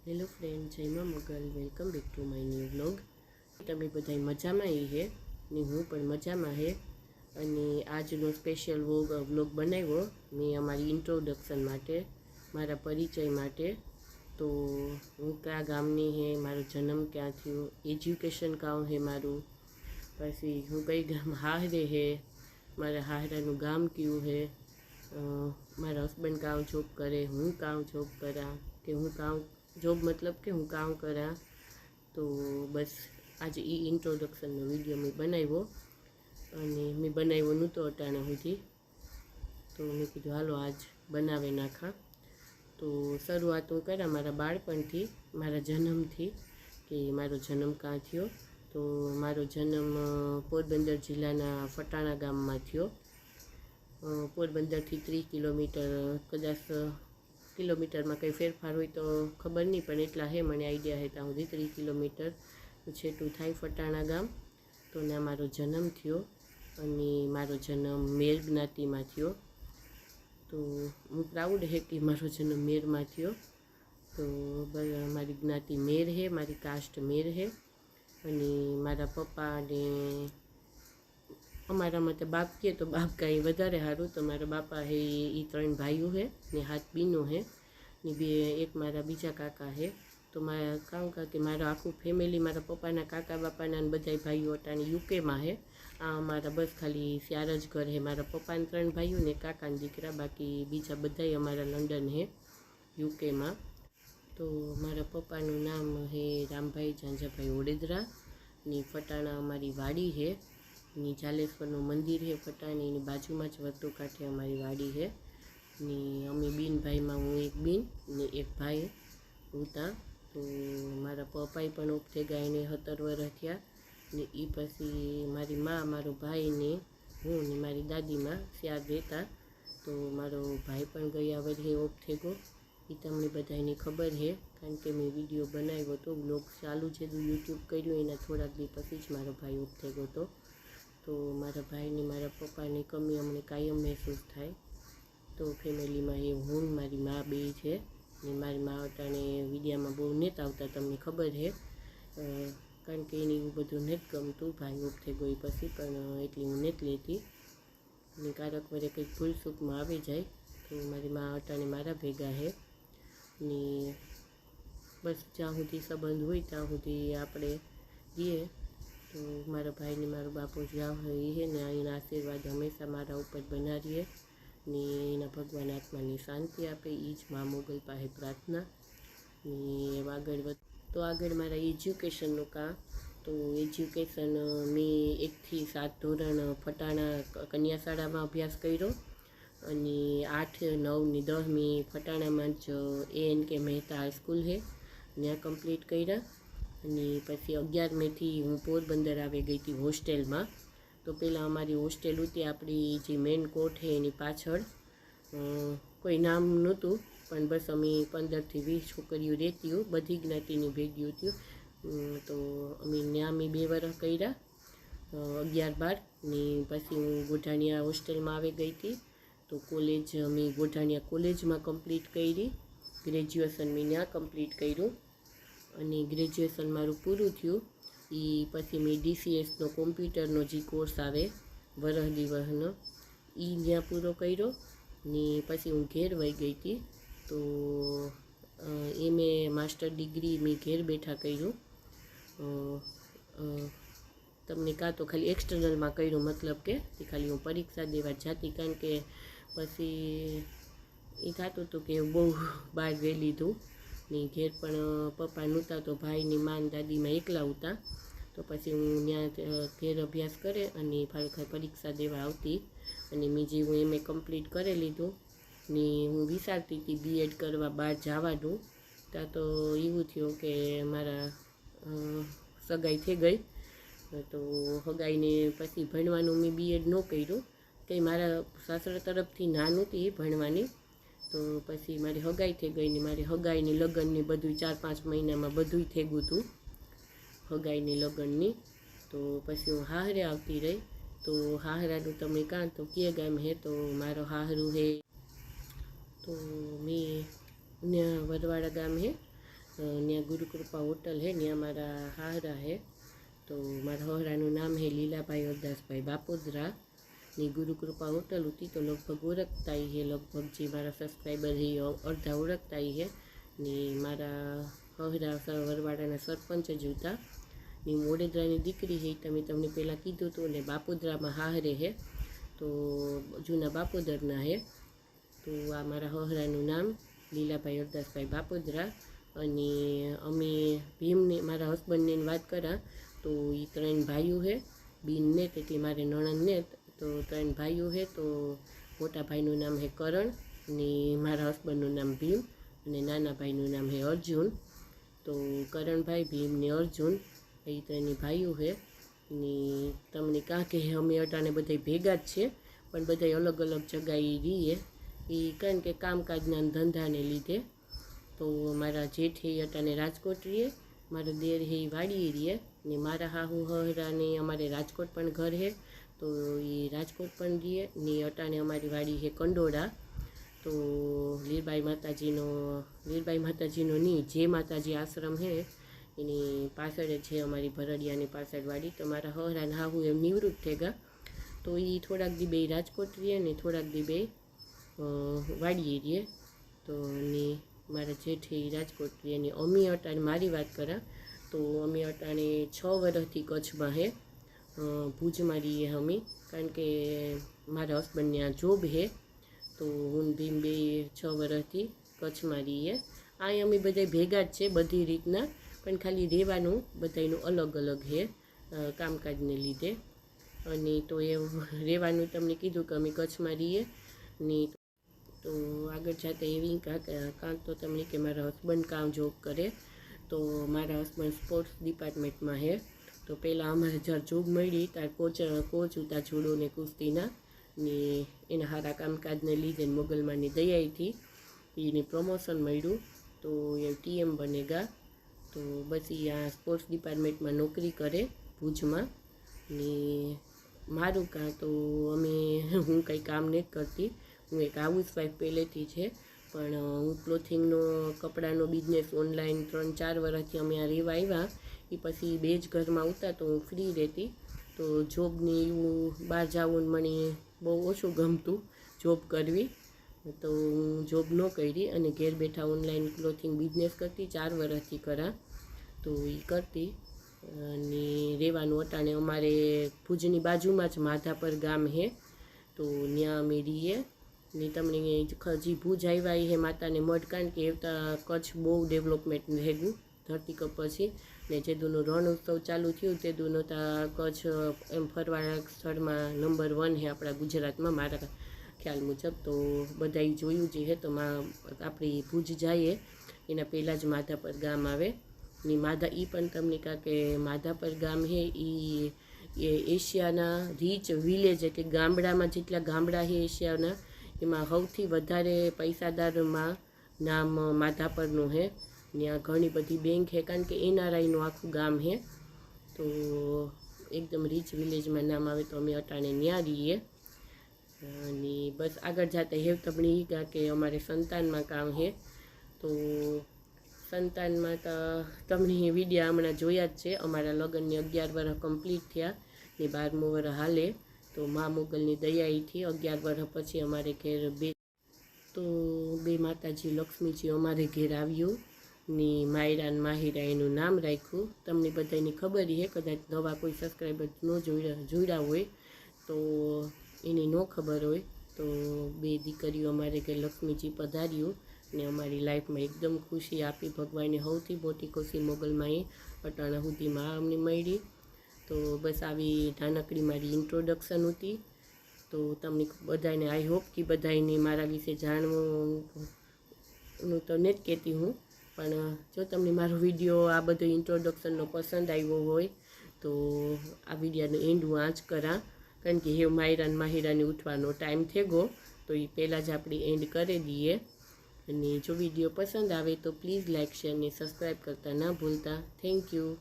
Hello friend, जय मां Mogal. Welcome back to my new vlog. તમે બધા મજામાં હે ને હું પણ મજામાં હે અને આજનો સ્પેશિયલ વ્લોગ બનાવ્યો મેં અમારી ઇન્ટ્રોડક્શન માટે, મારા પરિચય માટે। તો હું કયા ગામની હે, મારો જન્મ ક્યાં થયો, એજ્યુકેશન કાં હે મારું, પછી હું કઈ ગામ હાહરે હે, મારા હાહરાનું ગામ કયું હે, મારા હસબન્ડ કાં જોબ કરે, હું કાં જોબ કરા, કે હું કાં जॉब मतलब कि हूँ काम करा। तो बस आज ई इंट्रोडक्शन वीडियो में बनाव्यो अने मैं बनाव्यो नहोतो अटाणे सुधी, तो मैं कीधुं हालो आज बनावी नाखा। तो शरूआत हूँ करा मारा बाळपणथी, मारा जन्मथी कि मारो जन्म कां थयो। तो मारो जन्म पोरबंदर जिल्लाना फटाणा गाममां थयो। पोरबंदरथी 30 किलोमीटर, कदाच किलोमीटर में कई फेरफार हो तो खबर नहीं, पण एटला है मने आइडिया है ત્યાં સુધી 30 किलोमीटर छेटू थाय फटाणा गाम। तो ने मारो जन्म थयो अने मारो जन्म मेर ज्ञाति में थयो। तो हूँ प्राउड है कि मारो जन्म मेर में थयो। तो मारी ज्ञाति मेर है, मारी कास्ट मेर है। अने मारा पप्पा ने अमारा मत बाप कहे तो बाप कहीं वधारे हारू। तो मारा बापा है ये 3 भाईओ है ने 7 बीनो है ने एक मारा बीजा काका है। तो मारा कहूँ का कि मारा आखू फैमिली मारा पप्पाना काका बापाना बधाई भाईओ अटाणे यूके में है। आ अमारा बस खाली 4 ज घर है, मारा पप्पाना 3 भाईओ ने काका दीकरा, बाकी बीजा बधाई अमारा लंडन है यूके में। तो मारा पप्पानु नाम है रामभाई झांझाभाई ओडेदरा ने फटाणा अमारी वाड़ी है ने जालेश्वरनु मंदिर है फटाणे नी बाजू में ज वर्तो कांठे अमारी वाड़ी है ने अमे बीन भाई में हूँ एक बीन ने एक भाई होता। तो मारा पप्पाई पण ऑफ थई गया ने 17 वर्ष थया ने ई पछी मारी माँ, मारो भाई ने हूँ ने मारी दादी माँ 4 रहता। तो मारो भाई पण गया वर्षे ऑफ थई गयो, ई तमने बधाने खबर है कारण के मैं विडियो बनाव्यो तो ब्लॉग चालू है तो यूट्यूब कर्युं एना थोड़ा दी पछी ज मारो भाई ऑफ थई गयो। तो मारा भाई ने मारा पप्पा ने कमी अमने कायम महसूस थाय। तो फैमिली में ये हूँ मारी माँ बे है ने मारी माँ अटाणे विडिया में बहुत नेत आवता, तमने खबर है कारण के एने बधुं नेत गमतुं। भाई ऑफ थई गई पछी पण एटली हूँ नेत लेती ने कारक वरे कंईक भूल चूक में आवी जाए। तो मारी माँ अटाणे मारा भेगा है ने बस ज्यां सुधी संबंध होय त्यां सुधी आपणे रहीए। तो मारा भाई ने मारो बापो ज्यां होय है ने एना आशीर्वाद हमेशा मारा उपर बना रहे ने एना भगवान आत्मा ने शांति आपे, ई ज मां मोगल पासे प्रार्थना ने आगळ। तो आगळ मारा एज्युकेशननुं कां। तो एज्युकेशन मैं 1 થી 7 ધોરણ फटाणा कन्या शाळा में अभ्यास कर्यो अने 8, 9 ने 10 में फटाणा में ज ANK मेहता हाईस्कूल है त्यां कम्प्लीट कर्या। अने पछी 11 में थी हूँ पोरबंदर आवी गई थी होस्टेल में। तो पहला अमारी होस्टेल होती आपणी जे मेन कोर्ट है एनी पाछळ, कोई नाम नहोतुं पण बस अमे 15 થી 20 छोकरीओ रहती हूँ, बधी ज्ञातिनी भेगी होती। तो अमे न्या मैं 2 वर्ष कर्या 11-12 ने पछी हूँ गोठाणिया होस्टेल में आवी गई थी। तो कॉलेज अमे गोठाणिया कॉलेज में कम्प्लीट करी, ग्रेज्युएशन में न्या कम्प्लीट कर्युं अने ग्रेज्युएशन मारू पूरुं थयुं। ई पछी मैं DCS नो कॉम्प्यूटरनो जे कोर्स आवे वरह दिवसनो ई त्यां पूरो कर्यो ने पछी हूँ घेर वही गई थी। तो MA मास्टर डिग्री मैं घेर बैठा कर्युं। तमने कां तो खाली एक्सटर्नल में कर्युं, मतलब के खाली हूँ परीक्षा देवा जाती कारण के पछी ए थतुं हतुं के बहु बहार रही लीधुं ने घेर पण पप्पा नहोता तो भाई ने माँ दादी में एकला होता। तो पछी हूँ त्या घेर अभ्यास करे अने परीक्षा देवा आवती अने मैं जे हूँ MA कम्प्लीट करे लीधुं ने हूँ विचारती थी BEd करवा बहार जवानुं। त्यां तो एवुं थयुं के मारा सगाई थई गई। तो सगाई ने पछी भणवानुं मैं BEd न कर्युं के मारा सासरा तरफथी ना नहोती भणवानी। तो पछी मारी हगाई थई गई ने मारी हगाई ने लग्न ने बधुं 4-5 महीना में बधुं थई गयुं हतुं हगाई ने लग्ननी। तो पछी हूँ हाहरे आवती रही। तो हाहरानुं तमने कां तो के गाम है, तो मारो हाहरू है तो मैं वरवाड़ा गाम है ત્યાં ગુરુકૃપા હોટલ है ત્યાં મારા હાહરા है। तो मारा हहराનું नाम है लीलाभाई हरदासभाई बापोदरा। ની गुरुकृपा होटल होती तो लगभग ओळखता ही है, लगभग जे मारा सब्सक्राइबर है अर्धा ओळखता ही है। ने मारा हहरा वरवाडाना सरपंच ज हता। ने वडोदरानी दीकरी है तमे तमने पहला कीधुं तो, ने बापोदरामां हाहरे है तो जूना बापोदरना है। तो आ मारा हहराનું नाम लीलाभाई हरदासभाई बापोदरा। अने अमे भीमने मारा हस्बंडने वात करा तो ये 3 भाईओ है, बीन ने तेटली मारे नणंद ने। तो 3 भाईओ है। तो मोटा भाईनु नाम है करण, ने मारा हस्बंडनु नाम भीम, अने नाना भाईनु नाम है अर्जुन। तो करण भाई, भीम ने अर्जुन ये 3 भाईओ है। ने तमने क्या के अमे अटाणे बधाई भेगा ज छे, पण बधाई अलग अलग जगह रहीए ए कारण के कामकाजना धंधाने लीधे। तो मारा जेठ है अटाणे राजकोट रहीए, मारो देर है वाड़ी रहीए, ने मारा हाहू हहरा ने अमारे राजकोट पण घर है तो ये राजकोट पण रहीए। ने अटाणे अमारी वाड़ी है कंडोळा। तो लीलबाई माताजीनो नी जे माताजी आश्रम है एनी पाछळ छे अमारी भरडियानी पाछळ वाड़ी। तो मारा हहरा ने हाहू एम निवृत्त थेगा तो ये थोड़ाक दी बे राजकोट रहीए ने थोड़ाक दी बे वाड़ी रहीए। तो ने मारा जेठ है राजकोट रहीए। ने अमी अटाणे मारी वात करा तो अमी अटाणे 6 वर्षथी कच्छमां है, भूज में रहीए अमी, कारण के मारा हस्बंड ने जॉब है। तो हूँ भीम बे 6 वर्षथी कच्छ में रहीए। आ अमी बधाई भेगा ज छे बधी रीतना, पण खाली रहेवानुं बधाईनुं अलग अलग है कामकाजने लीधे। अने तो ए रहेवानुं तमने कीधुं के अमे कच्छ में रहीए ने। तो आगळ जाते एवी कांक तो तमने के मारा हस्बंड काम जॉब करे। तो मारा हस्बंड स्पोर्ट्स डिपार्टमेंट में है। तो पहला अमारे ज्यारे जॉब मळी त्यारे कोच हता जूडो ने कुस्तीना, ने एना हारा कामकाजने लीधे मोगलमानी दयाथी एने प्रमोशन मळ्युं तो ये टीएम बनेगा। तो बस ये आ स्पोर्ट्स डिपार्टमेंट में नौकरी करे भूज में। ने मारू का तो अमे हूँ कई काम नहीं करती, हूँ एक हाउसवाइफ पहलेथी छे, पण हूँ क्लोथिंगनो कपड़ानो बिजनेस ऑनलाइन 3-4 वर्षथी अमे आ रेवा आव्या ए पछी बेज घर में आवता तो हूँ फ्री रहती। तो जॉबनी एवं बहार जावुं मने बहु ओछुं गमतुं जॉब करवी। तो हूँ जॉब न करी अने घेर बैठा ऑनलाइन क्लोथिंग बिजनेस करती 4 वर्षथी करा। तो ये करती अने रहेवानुं अटाणे अमारे भुजनी बाजुमां ज माधापर गाम है तो त्यां अमे रहीए। ने तमने हजी भूज आव्या है माताने मठ, कारण के एवता कच्छ बहु डेवलपमेंट रहेगुं धरतीकप पछी। ने जेदुनो रण उत्सव चालू थयो तेदुनो ता कच्छ एम फरवाना स्थळमां नंबर 1 है आपणा गुजरातमां मारा ख्याल मुजब। तो बधाई जोयुं जे है। तो आपणी भूज जाईए एना पहेला ज माधापर गाम आवे। ने माधा ई पण तमने का के माधापर गाम है ई एशियाना रीच विलेज एटले गामडामां जेटला गामडा है एशियाना एमां सौथी वधारे पैसादारोमां नाम माधापरनुं है। ત્યાં ઘણી બધી બેંક है, कारण के एनआरआईનું आखું ગામ है। तो एकदम रीच विलेज में नाम आवे तो अमे अटाणे ત્યાં रहीए। અને બસ આગળ જાતે હેવ તમણી કે અમારે સંતાનમાં કામ છે। તો સંતાનમાં તો તમને વિડીયો હમણાં જોયા જ છે। અમારા લગ્નને 11 વર્ષ કમ્પ્લીટ થયા ને 12મું વર્ષ હાલે। તો મા મોગલની દયાથી 11 વર્ષ પછી અમારે ઘેર તો બે માતાજી લક્ષ્મીજી અમારે ઘેર આવ્યું ને માયરા ને માહિરા એનું નામ રાખ્યું। તમને બધાની ખબર છે, કદાચ નવા કોઈ સબસ્ક્રાઈબર ન જોડ્યા હોય તો એની ન ખબર હોય તો બે દીકરીઓ અમારે ઘેર લક્ષ્મીજી પધાર્યું ने अमारी लाइफ में एकदम खुशी आपी भगवाने सौथी मोटी खुशी मोगलमां अटाणा सुधीमां अमने मळी। तो बस आवी नानकड़ी मारी इंट्रोडक्शन होती। तो तमने बधाने आई होप कि बधाने मारा विषे जाणवानुं तो नहीं ज कहेती हूँ, पण जो तमने मारो विडियो आ बधो इंट्रोडक्शननो पसंद आव्यो होय तो आ विडियोनो एंड हूँ आज करा, कारण के हेव मायरा ने माहिराने उठवानो टाइम थई गयो तो ये पहला ज आपणे एंड करी दीए। અને જો વિડીયો પસંદ આવે તો પ્લીઝ લાઇક શેર ને સબસ્ક્રાઈબ કરતા ના ભૂલતા। Thank you.